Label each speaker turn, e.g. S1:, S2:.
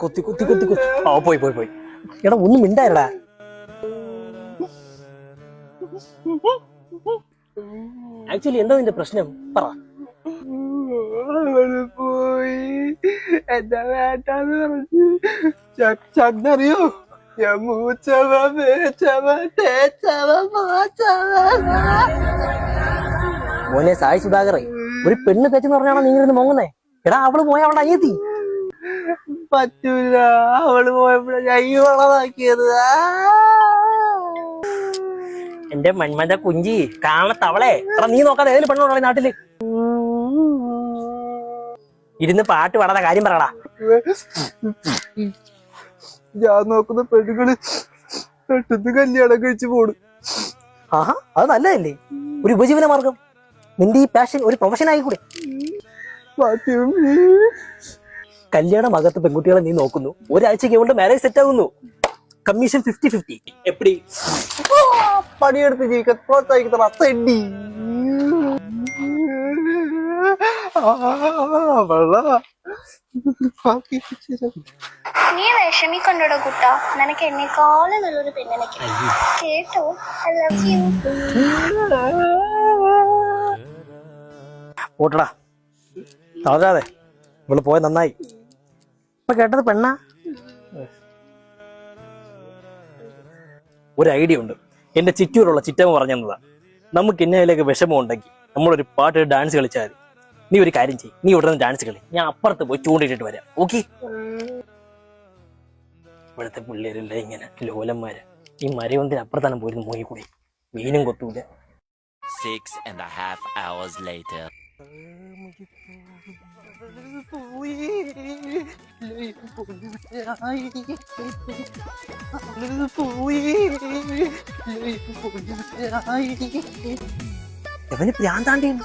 S1: കൊത്തി കൊത്തി കൊത്തി കൊത്തി. ഓ പോയി പോയി പോയി. എടാ ഒന്നും മിണ്ടായിരടാ. ആക്ച്വലി എന്താ നിന്റെ പ്രശ്നം പറ.
S2: പോയി എന്താ വേണ്ടാന്ന് പറഞ്ഞു. ചന്നറിയോ
S1: മോനെ സായി സുധാകറെ, ഒരു പെണ്ണ് തെറ്റെന്ന് പറഞ്ഞാണോ നീ ഇരുന്ന് മോങ്ങുന്നേ? എടാ അവള് പോയ അവളുടെ അനിയത്തി.
S2: പറ്റൂല, അവള് പോയപ്പോഴാ ഞാൻ ഈ വളമാക്കിയത്.
S1: എന്റെ മന്മന്റെ കുഞ്ചി കാണത്തവളെ. എടാ നീ നോക്കാതെ ഏതെങ്കിലും പെണ്ണുള്ള നാട്ടില് ഇരുന്ന് പാട്ട് പാടാതെ കാര്യം പറയടാ.
S2: ഞാൻ നോക്കുന്ന പെണ്ണുങ്ങള് പെട്ടെന്ന് കല്യാണം കഴിച്ചു പോണു.
S1: ആഹാ, അത് നല്ലതല്ലേ, ഒരു ഉപജീവന മാർഗം. നിന്റെ ഈ പാഷൻ ഒരു പ്രൊഫഷൻ ആയിക്കൂടെ? കല്യാണം അകത്ത് പെൺകുട്ടികളെ നീ നോക്കുന്നു, ഒരാഴ്ചക്ക് കൊണ്ട് മാരേജ് സെറ്റ് ആകുന്നു. കമ്മീഷൻ 50-50. എപ്പടി
S2: പണിയെടുത്ത് ജീവിക്കാൻ പ്രോത്സാഹിക്കുന്ന അത്തണ്ടി.
S3: നീ വിഷമിക്കൊണ്ടോ കുട്ടാ, നിനക്ക് എന്നെക്കാളും നല്ലൊരു പെണ്ണിനെ കേട്ടോ. I love you.
S1: ഓട്ടടാ തളരാതെ. ഇവള് പോയ നന്നായി. ഇപ്പൊ കേട്ടത് പെണ്ണ. ഒരു ഐഡിയ ഉണ്ട്, എന്റെ ചിറ്റൂരുള്ള ചിറ്റമ്മ പറഞ്ഞു തന്നതാ. നമുക്ക് ഇന്നയിലേക്ക് വിഷമം ഉണ്ടെങ്കിൽ നമ്മളൊരു പാട്ട് ഡാൻസ് കളിച്ചാൽ മതി. നീ ഒരു കാര്യം ചെയ്യും, നീ ഉടനെ ഡാൻസ് കളി, ഞാൻ അപ്പുറത്ത് പോയി ചൂണ്ടിട്ടിട്ട് വരാം. ഓക്കെ? ഇവിടുത്തെ പിള്ളേരല്ലേ ഇങ്ങനെ ലോലന്മാര്. ഈ മരയൊന്നിന് അപ്പുറത്താണ് പോയിരുന്നു മോയി കൂടി, മീനും കൊത്തൂല.
S4: 6.5 hours later.
S1: എവന് പ്രാന്താണ്ടിയാണ്.